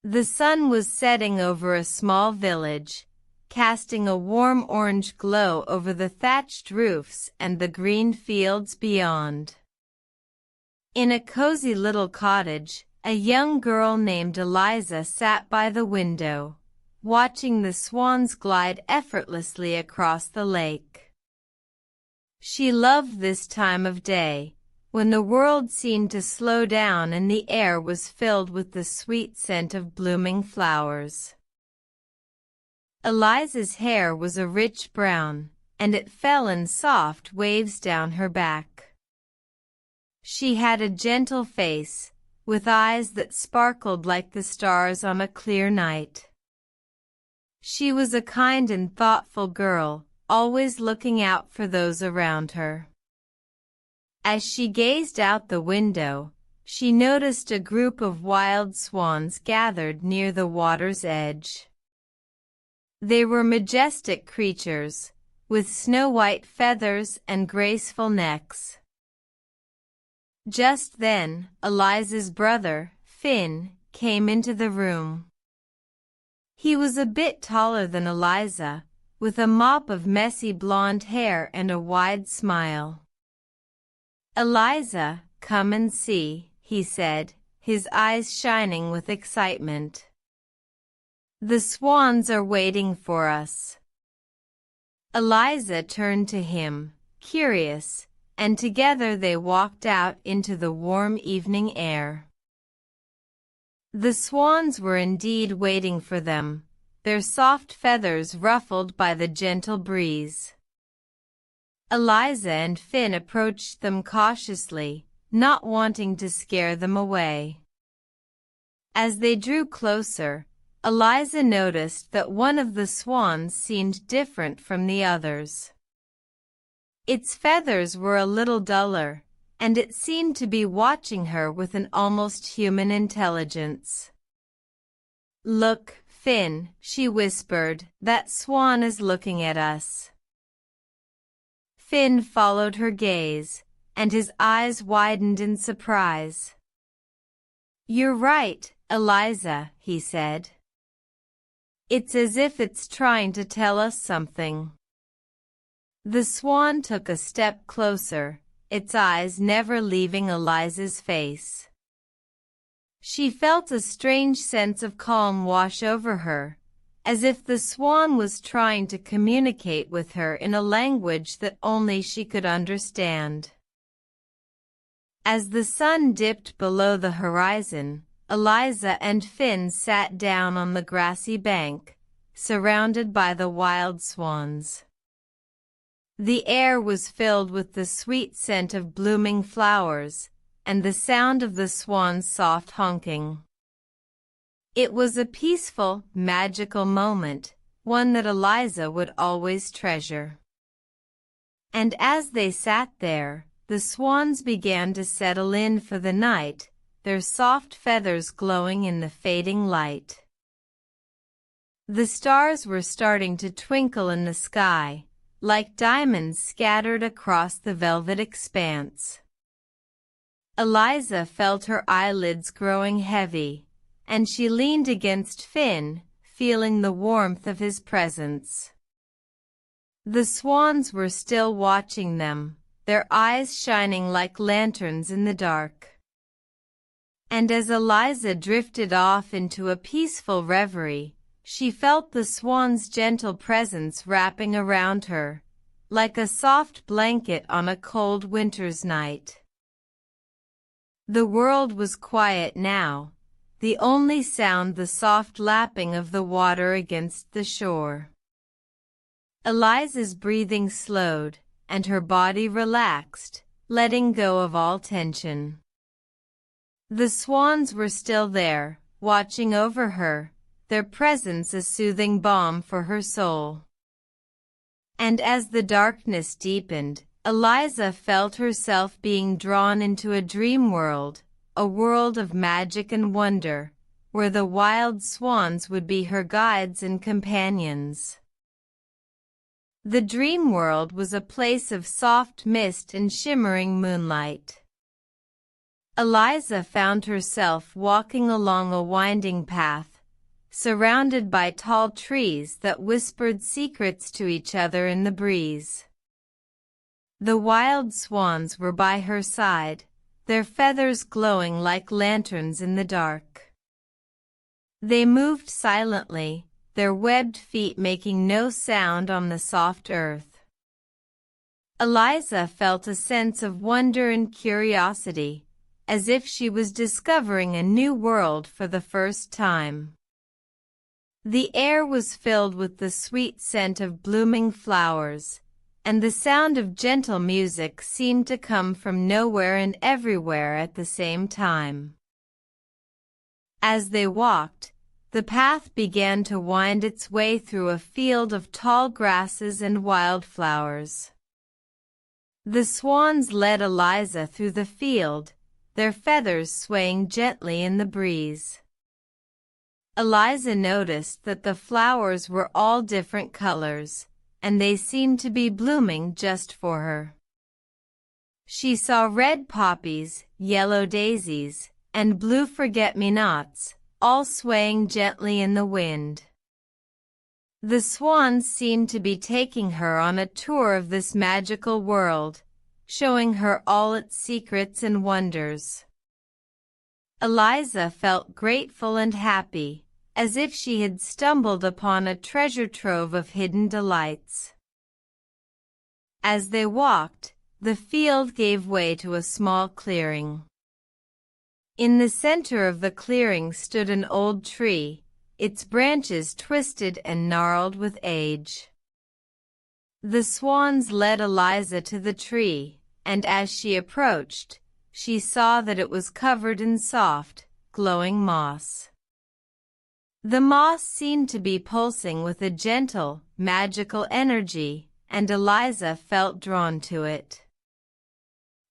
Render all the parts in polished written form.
The sun was setting over a small village, casting a warm orange glow over the thatched roofs and the green fields beyond. In a cozy little cottage, a young girl named Eliza sat by the window, watching the swans glide effortlessly across the lake. She loved this time of day, when the world seemed to slow down and the air was filled with the sweet scent of blooming flowers. Eliza's hair was a rich brown, and it fell in soft waves down her back. She had a gentle face, with eyes that sparkled like the stars on a clear night. She was a kind and thoughtful girl, always looking out for those around her. As she gazed out the window, she noticed a group of wild swans gathered near the water's edge. They were majestic creatures, with snow-white feathers and graceful necks. Just then, Eliza's brother, Finn, came into the room. He was a bit taller than Eliza, with a mop of messy blonde hair and a wide smile. "Eliza, come and see," he said, his eyes shining with excitement. "The swans are waiting for us." Eliza turned to him, curious, and together they walked out into the warm evening air. The swans were indeed waiting for them, their soft feathers ruffled by the gentle breeze. Eliza and Finn approached them cautiously, not wanting to scare them away. As they drew closer, Eliza noticed that one of the swans seemed different from the others. Its feathers were a little duller, and it seemed to be watching her with an almost human intelligence. "Look, Finn," she whispered, "that swan is looking at us." Finn followed her gaze, and his eyes widened in surprise. "You're right, Eliza," he said. "It's as if it's trying to tell us something." The swan took a step closer, its eyes never leaving Eliza's face. She felt a strange sense of calm wash over her, as if the swan was trying to communicate with her in a language that only she could understand. As the sun dipped below the horizon, Eliza and Finn sat down on the grassy bank, surrounded by the wild swans. The air was filled with the sweet scent of blooming flowers, and the sound of the swans' soft honking. It was a peaceful, magical moment, one that Eliza would always treasure. And as they sat there, the swans began to settle in for the night, their soft feathers glowing in the fading light. The stars were starting to twinkle in the sky, like diamonds scattered across the velvet expanse. Eliza felt her eyelids growing heavy, and she leaned against Finn, feeling the warmth of his presence. The swans were still watching them, their eyes shining like lanterns in the dark. And as Eliza drifted off into a peaceful reverie, she felt the swans' gentle presence wrapping around her, like a soft blanket on a cold winter's night. The world was quiet now, the only sound the soft lapping of the water against the shore. Eliza's breathing slowed, and her body relaxed, letting go of all tension. The swans were still there, watching over her, their presence a soothing balm for her soul. And as the darkness deepened, Eliza felt herself being drawn into a dream world, a world of magic and wonder, where the wild swans would be her guides and companions. The dream world was a place of soft mist and shimmering moonlight. Eliza found herself walking along a winding path, surrounded by tall trees that whispered secrets to each other in the breeze. The wild swans were by her side, their feathers glowing like lanterns in the dark. They moved silently, their webbed feet making no sound on the soft earth. Eliza felt a sense of wonder and curiosity, as if she was discovering a new world for the first time. The air was filled with the sweet scent of blooming flowers, and the sound of gentle music seemed to come from nowhere and everywhere at the same time. As they walked, the path began to wind its way through a field of tall grasses and wildflowers. The swans led Eliza through the field, their feathers swaying gently in the breeze. Eliza noticed that the flowers were all different colors, and they seemed to be blooming just for her. She saw red poppies, yellow daisies, and blue forget-me-nots, all swaying gently in the wind. The swans seemed to be taking her on a tour of this magical world, showing her all its secrets and wonders. Eliza felt grateful and happy, as if she had stumbled upon a treasure trove of hidden delights. As they walked, the field gave way to a small clearing. In the center of the clearing stood an old tree, its branches twisted and gnarled with age. The swans led Eliza to the tree, and as she approached, she saw that it was covered in soft, glowing moss. The moss seemed to be pulsing with a gentle, magical energy, and Eliza felt drawn to it.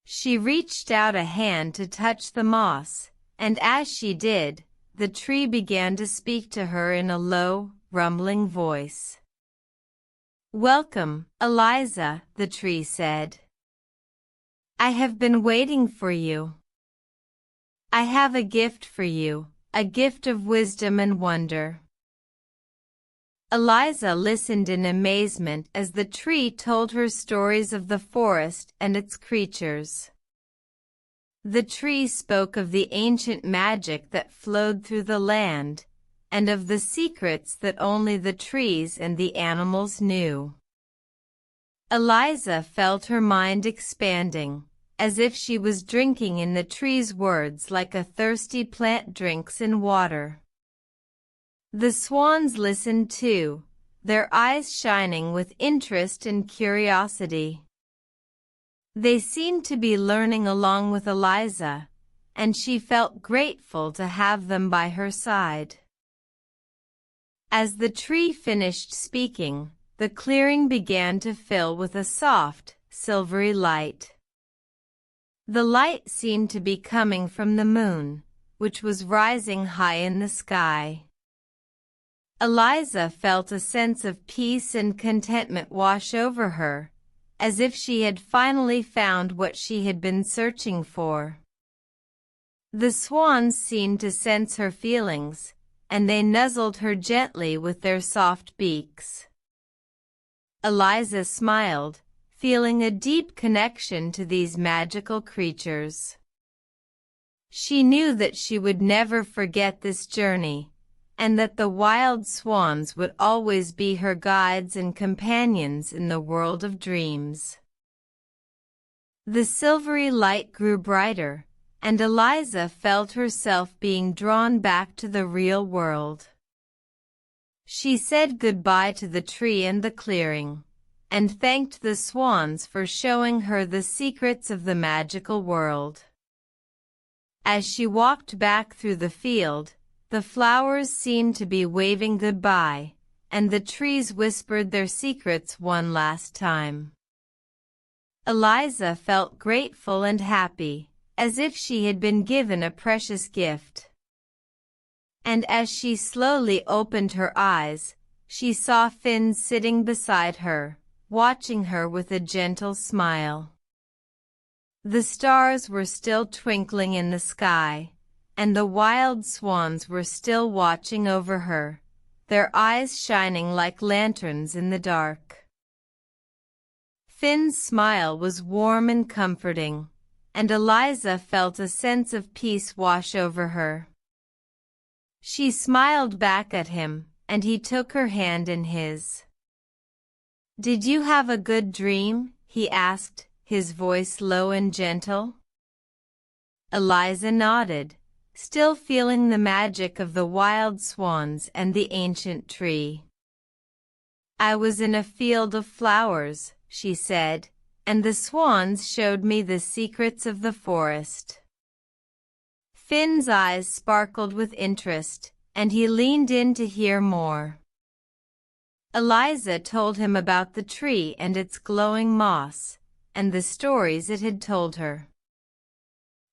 She reached out a hand to touch the moss, and as she did, the tree began to speak to her in a low, rumbling voice. "Welcome, Eliza," the tree said. "I have been waiting for you. I have a gift for you, a gift of wisdom and wonder." Eliza listened in amazement as the tree told her stories of the forest and its creatures. The tree spoke of the ancient magic that flowed through the land, and of the secrets that only the trees and the animals knew. Eliza felt her mind expanding, as if she was drinking in the tree's words like a thirsty plant drinks in water. The swans listened too, their eyes shining with interest and curiosity. They seemed to be learning along with Eliza, and she felt grateful to have them by her side. As the tree finished speaking, the clearing began to fill with a soft, silvery light. The light seemed to be coming from the moon, which was rising high in the sky. Eliza felt a sense of peace and contentment wash over her, as if she had finally found what she had been searching for. The swans seemed to sense her feelings, and they nuzzled her gently with their soft beaks. Eliza smiled, feeling a deep connection to these magical creatures. She knew that she would never forget this journey, and that the wild swans would always be her guides and companions in the world of dreams. The silvery light grew brighter, and Eliza felt herself being drawn back to the real world. She said goodbye to the tree and the clearing, and thanked the swans for showing her the secrets of the magical world. As she walked back through the field, the flowers seemed to be waving goodbye, and the trees whispered their secrets one last time. Eliza felt grateful and happy, as if she had been given a precious gift. And as she slowly opened her eyes, she saw Finn sitting beside her, watching her with a gentle smile. The stars were still twinkling in the sky, and the wild swans were still watching over her, their eyes shining like lanterns in the dark. Finn's smile was warm and comforting, and Eliza felt a sense of peace wash over her. She smiled back at him, and he took her hand in his. "Did you have a good dream?" he asked, his voice low and gentle. Eliza nodded, still feeling the magic of the wild swans and the ancient tree. "I was in a field of flowers," she said, "and the swans showed me the secrets of the forest." Finn's eyes sparkled with interest, and he leaned in to hear more. Eliza told him about the tree and its glowing moss, and the stories it had told her.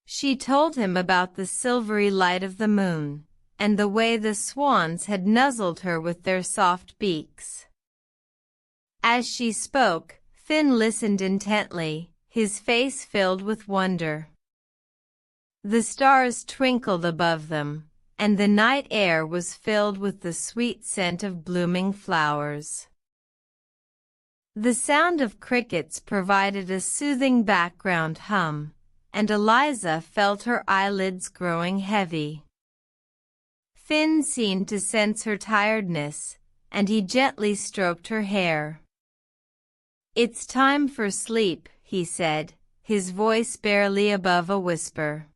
She told him about the silvery light of the moon, and the way the swans had nuzzled her with their soft beaks. As she spoke, Finn listened intently, his face filled with wonder. The stars twinkled above them, and the night air was filled with the sweet scent of blooming flowers. The sound of crickets provided a soothing background hum, and Eliza felt her eyelids growing heavy. Finn seemed to sense her tiredness, and he gently stroked her hair. "It's time for sleep," he said, his voice barely above a whisper.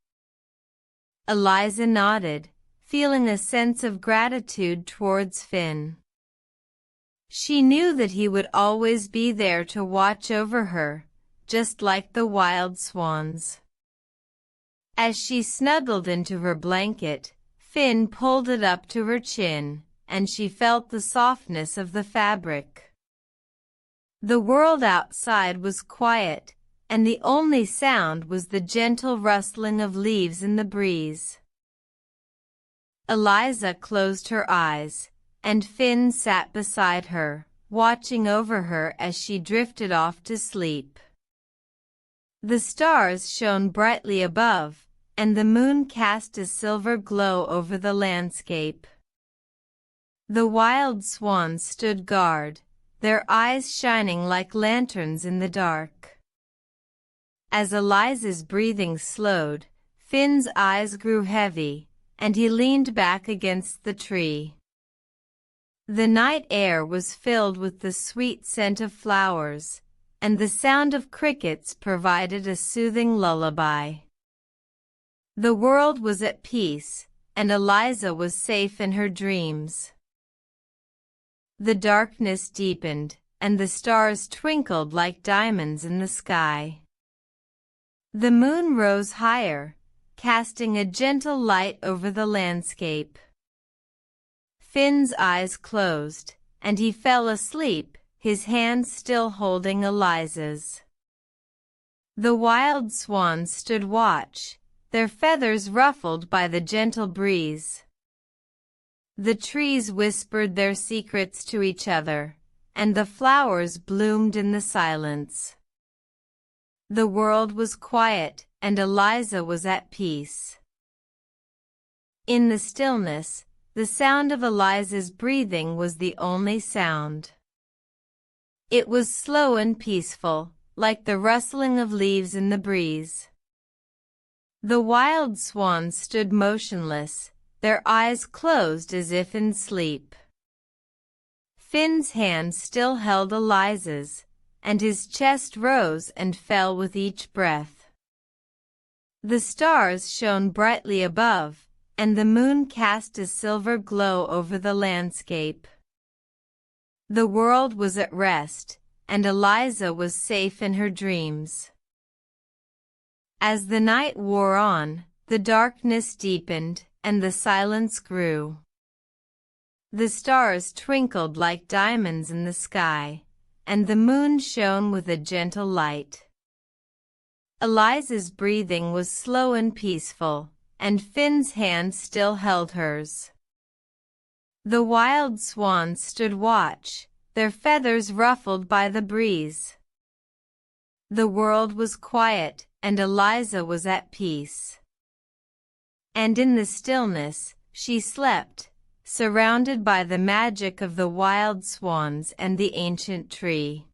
Eliza nodded, feeling a sense of gratitude towards Finn. She knew that he would always be there to watch over her, just like the wild swans. As she snuggled into her blanket, Finn pulled it up to her chin, and she felt the softness of the fabric. The world outside was quiet, and the only sound was the gentle rustling of leaves in the breeze. Eliza closed her eyes, and Finn sat beside her, watching over her as she drifted off to sleep. The stars shone brightly above, and the moon cast a silver glow over the landscape. The wild swans stood guard, their eyes shining like lanterns in the dark. As Eliza's breathing slowed, Finn's eyes grew heavy, and he leaned back against the tree. The night air was filled with the sweet scent of flowers, and the sound of crickets provided a soothing lullaby. The world was at peace, and Eliza was safe in her dreams. The darkness deepened, and the stars twinkled like diamonds in the sky. The moon rose higher, casting a gentle light over the landscape. Finn's eyes closed, and he fell asleep, his hand still holding Eliza's. The wild swans stood watch, their feathers ruffled by the gentle breeze. The trees whispered their secrets to each other, and the flowers bloomed in the silence. The world was quiet, and Eliza was at peace. In the stillness, the sound of Eliza's breathing was the only sound. It was slow and peaceful, like the rustling of leaves in the breeze. The wild swans stood motionless, their eyes closed as if in sleep. Finn's hand still held Eliza's, and his chest rose and fell with each breath. The stars shone brightly above, and the moon cast a silver glow over the landscape. The world was at rest, and Eliza was safe in her dreams. As the night wore on, the darkness deepened, and the silence grew. The stars twinkled like diamonds in the sky, and the moon shone with a gentle light. Eliza's breathing was slow and peaceful, and Finn's hand still held hers. The wild swans stood watch, their feathers ruffled by the breeze. The world was quiet, and Eliza was at peace. And in the stillness, she slept, surrounded by the magic of the wild swans and the ancient tree.